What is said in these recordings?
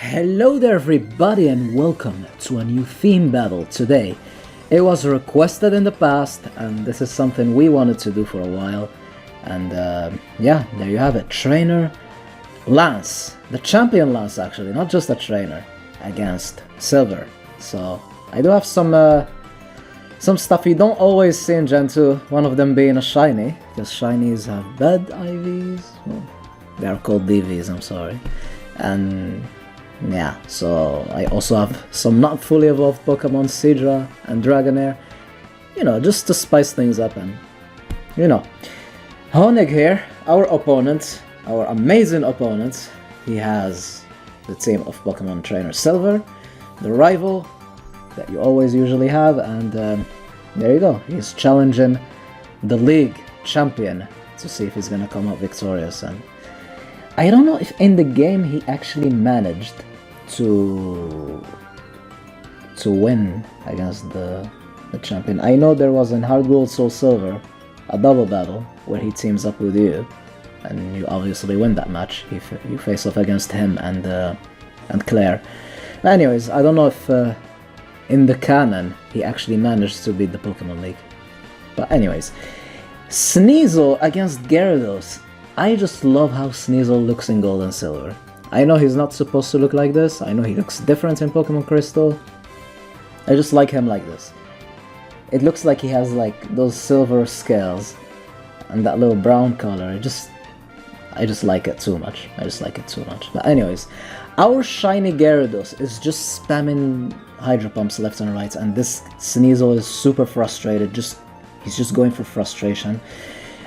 Hello there everybody and welcome to a new theme battle today. It was requested in the past and this is something we wanted to do for a while. And yeah, there you have it. Trainer Lance, the champion Lance actually, not just a trainer, against Silver. So I do have some stuff you don't always see in Gen 2, one of them being a shiny, because shinies have bad IVs. Well, they are called DVs, I'm sorry. And yeah, so I also have some not fully evolved Pokemon, Seadra and Dragonair, you know, just to spice things up. And you know, Honig here, our opponent, our amazing opponent, he has the team of Pokemon Trainer Silver, the rival that you always usually have, and there you go, he's challenging the league champion to see if he's gonna come out victorious. And I don't know if in the game he actually managed to win against the champion. I know there was in Hard Gold Soul Silver a double battle where he teams up with you and you obviously win that match. You face off against him and Claire. Anyways, I don't know if in the canon he actually managed to beat the Pokemon League. But anyways, Sneasel against Gyarados. I just love how Sneasel looks in Gold and Silver. I know he's not supposed to look like this, I know he looks different in Pokemon Crystal. I just like him like this. It looks like he has like those silver scales and that little brown color. I just like it too much. I just like it too much. But anyways, our shiny Gyarados is just spamming Hydro Pumps left and right, and this Sneasel is super frustrated. He's just going for frustration.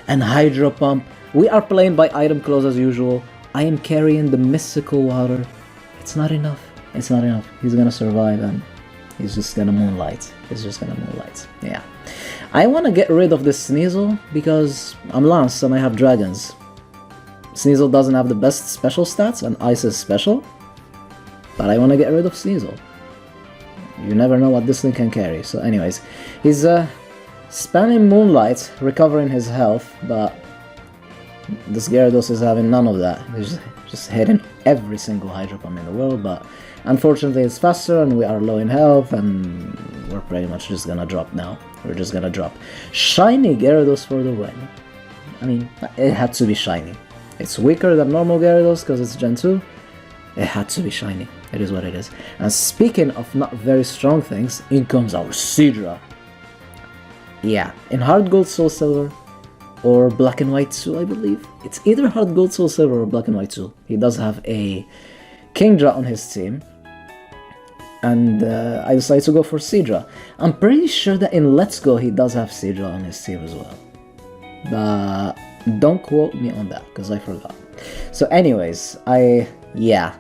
And Hydro Pump. We are playing by item close as usual. I am carrying the mystical water. It's not enough. It's not enough. He's gonna survive and he's just gonna moonlight. He's just gonna moonlight. Yeah. I wanna get rid of this Sneasel because I'm Lance and I have dragons. Sneasel doesn't have the best special stats and Ice is special. But I wanna get rid of Sneasel. You never know what this thing can carry. So anyways, he's spamming Moonlight, recovering his health, but this Gyarados is having none of that. He's just hitting every single Hydro Pump in the world, but unfortunately it's faster and we are low in health and we're pretty much just gonna drop now. We're just gonna drop. Shiny Gyarados for the win. I mean, it had to be shiny. It's weaker than normal Gyarados because it's Gen 2. It had to be shiny. It is what it is. And speaking of not very strong things, in comes our Seadra. Yeah, in Hard Gold Soul Silver, or Black and White 2, I believe. It's either Hard Gold Soul Silver or Black and White 2. He does have a Kingdra on his team. And I decided to go for Seadra. I'm pretty sure that in Let's Go he does have Seadra on his team as well. But don't quote me on that, because I forgot. So anyways, yeah.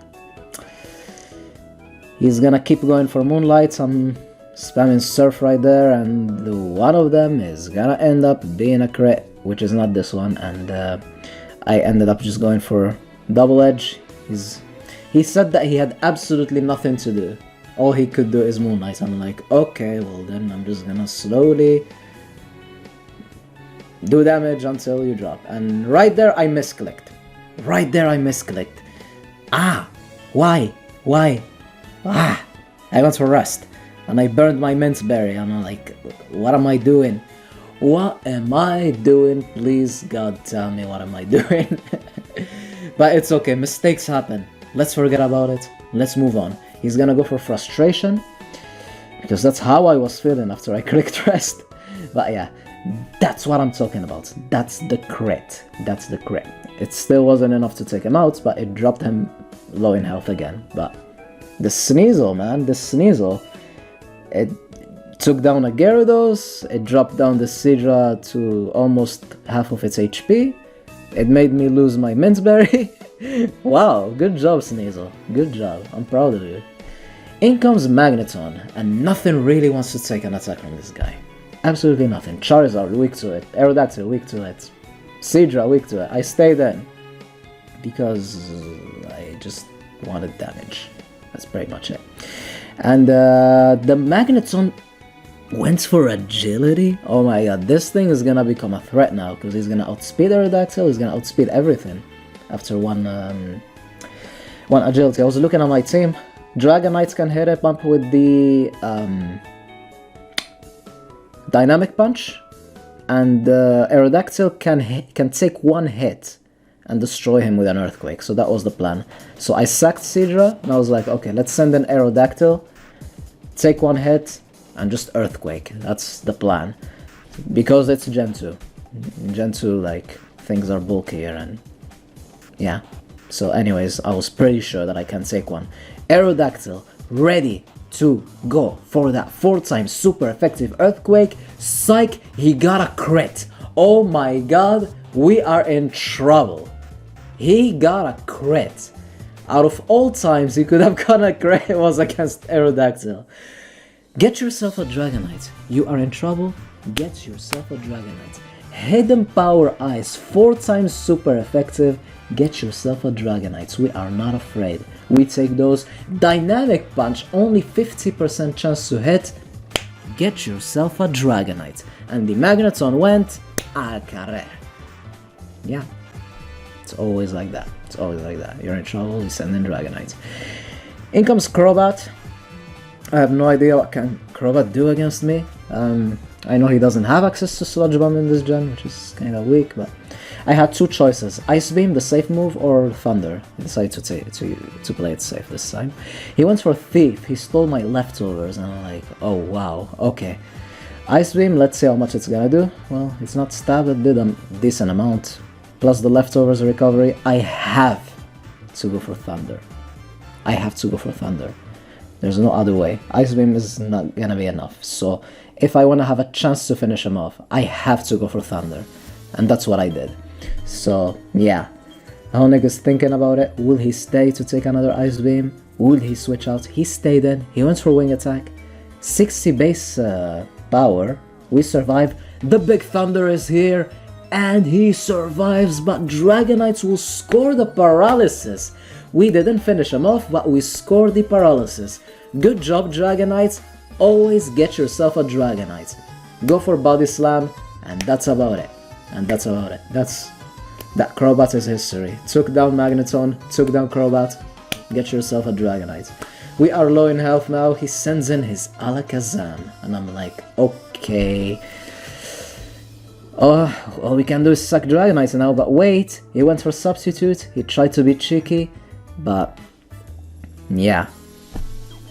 He's gonna keep going for Moonlight. I'm spamming Surf right there, and one of them is gonna end up being a crit, which is not this one, and I ended up just going for Double Edge. He said that he had absolutely nothing to do. All he could do is Moonlight. I'm like, okay, well then I'm just gonna slowly do damage until you drop. And right there I misclicked. Right there I misclicked. Ah! Why? Ah! I went for Rest. And I burned my Mint Berry. I'm like, what am I doing? What am I doing? Please, God, tell me what am I doing? But it's okay, mistakes happen. Let's forget about it. Let's move on. He's gonna go for Frustration, because that's how I was feeling after I clicked Rest. But yeah, that's what I'm talking about. That's the crit. That's the crit. It still wasn't enough to take him out, but it dropped him low in health again. But the Sneasel, man, the Sneasel, it took down a Gyarados, it dropped down the Seadra to almost half of its HP, it made me lose my Mint Berry. Wow, good job Sneasel, good job, I'm proud of you. In comes Magneton, and nothing really wants to take an attack from this guy. Absolutely nothing. Charizard weak to it, Aerodactyl weak to it, Seadra weak to it. I stayed in because I just wanted damage. That's pretty much it. And the Magneton went for Agility. Oh my god, this thing is gonna become a threat now, because he's gonna outspeed Aerodactyl, he's gonna outspeed everything after one One agility. I was looking at my team. Dragon Knights can hit a bump with the Dynamic Punch, and Aerodactyl can take one hit and destroy him with an Earthquake. So that was the plan. So I sacked Seadra, and I was like, okay, let's send an Aerodactyl, take one hit, and just Earthquake. That's the plan. Because it's Gen 2. In Gen 2, like, things are bulkier and... yeah. So anyways, I was pretty sure that I can take one. Aerodactyl, ready to go for that 4-time super effective Earthquake. Psych, he got a crit. Oh my god, we are in trouble. He got a crit. Out of all times he could have got a crit, it was against Aerodactyl. Get yourself a Dragonite. You are in trouble, get yourself a Dragonite. Hidden Power Ice, 4 times super effective. Get yourself a Dragonite. We are not afraid. We take those. Dynamic Punch, only 50% chance to hit. Get yourself a Dragonite. And the Magneton went al carrer. Yeah. It's always like that. It's always like that. You're in trouble, you send in Dragonite. In comes Crobat. I have no idea what can Crobat do against me. I know he doesn't have access to Sludge Bomb in this gen, which is kind of weak, but I had 2 choices: Ice Beam, the safe move, or Thunder. I decided to play it safe this time. He went for Thief. He stole my leftovers, and I'm like, oh wow, okay. Ice Beam, let's see how much it's gonna do. Well, it's not stab, it did a decent amount. Plus the leftovers recovery. I have to go for Thunder. I have to go for Thunder. There's no other way. Ice Beam is not gonna be enough. So if I want to have a chance to finish him off, I have to go for Thunder. And that's what I did. So yeah, Honig is thinking about it. Will he stay to take another Ice Beam? Will he switch out? He stayed in. He went for Wing Attack. 60 base power. We survive. The big Thunder is here. And he survives, but Dragonites will score the Paralysis. We didn't finish him off, but we scored the Paralysis. Good job, Dragonites. Always get yourself a Dragonite. Go for Body Slam, and that's about it. And that's about it. That Crobat is history. Took down Magneton, took down Crobat. Get yourself a Dragonite. We are low in health now. He sends in his Alakazam, and I'm like, okay. Oh, all we can do is suck Dragonites now, but wait, he went for Substitute. He tried to be cheeky, but yeah,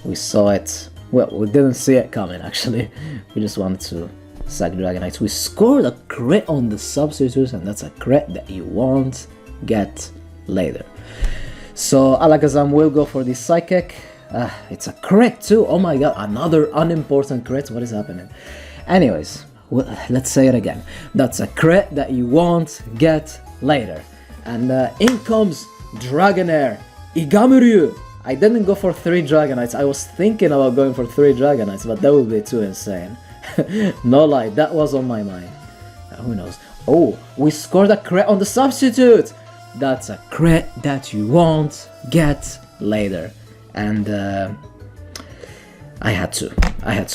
we saw it. Well, we didn't see it coming, actually. We just wanted to sack Dragonites. We scored a crit on the Substitutes, and that's a crit that you won't get later. So Alakazam will go for the Psychic. It's a crit too. Oh my god, another unimportant crit. What is happening? Anyways, well, let's say it again. That's a crit that you won't get later. And in comes Dragonair, Igamuryu. I didn't go for 3 Dragonites. I was thinking about going for 3 Dragonites, but that would be too insane. No lie, that was on my mind. Who knows? Oh, we scored a crit on the Substitute! That's a crit that you won't get later. And I had to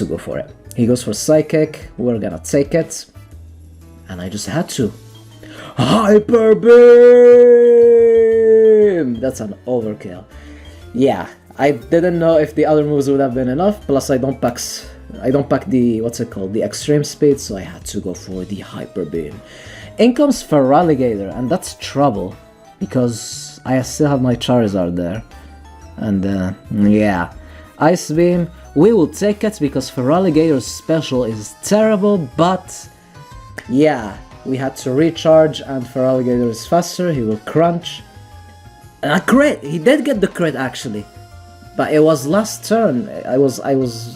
go for it. He goes for Psychic, we're gonna take it. And I just had to. Hyper Beam! That's an overkill. Yeah, I didn't know if the other moves would have been enough, plus I don't pack the, what's it called, the extreme speed, so I had to go for the Hyper Beam. In comes Feraligatr, and that's trouble, because I still have my Charizard there. And yeah, Ice Beam, we will take it because Feraligator's special is terrible, but yeah, we had to recharge and Feraligatr is faster, he will crunch. And a crit! He did get the crit actually, but it was last turn. I was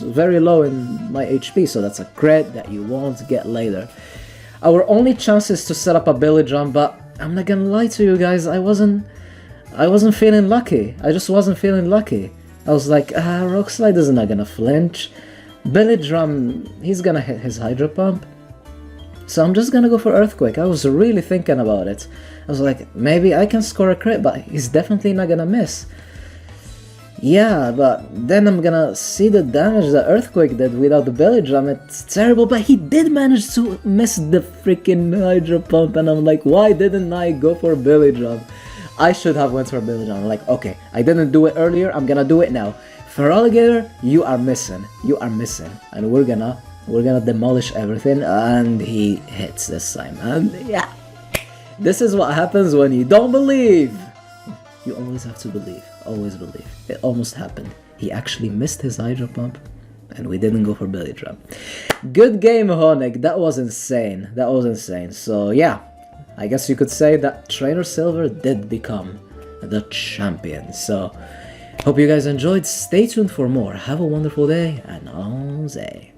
very low in my HP, so that's a crit that you won't get later. Our only chance is to set up a Billy Drum, but I'm not gonna lie to you guys, I wasn't feeling lucky. I just wasn't feeling lucky. I was like, Rock Slide is not gonna flinch. Billy Drum, he's gonna hit his Hydro Pump. So I'm just gonna go for Earthquake. I was really thinking about it. I was like, maybe I can score a crit, but he's definitely not gonna miss. Yeah, but then I'm gonna see the damage that Earthquake did without the Belly Drum. It's terrible, but he did manage to miss the freaking Hydro Pump, and I'm like, why didn't I go for Belly Drum? I should have went for Billy John. Like, okay, I didn't do it earlier, I'm gonna do it now. For Alligator, you are missing. You are missing. And we're gonna demolish everything, and he hits this time. And yeah, this is what happens when you don't believe. You always have to believe. Always believe. It almost happened. He actually missed his Hydro Pump, and we didn't go for Billy Drum. Good game, Honig. That was insane. That was insane. So yeah, I guess you could say that Trainer Silver did become the champion. So hope you guys enjoyed. Stay tuned for more. Have a wonderful day, and I'll say.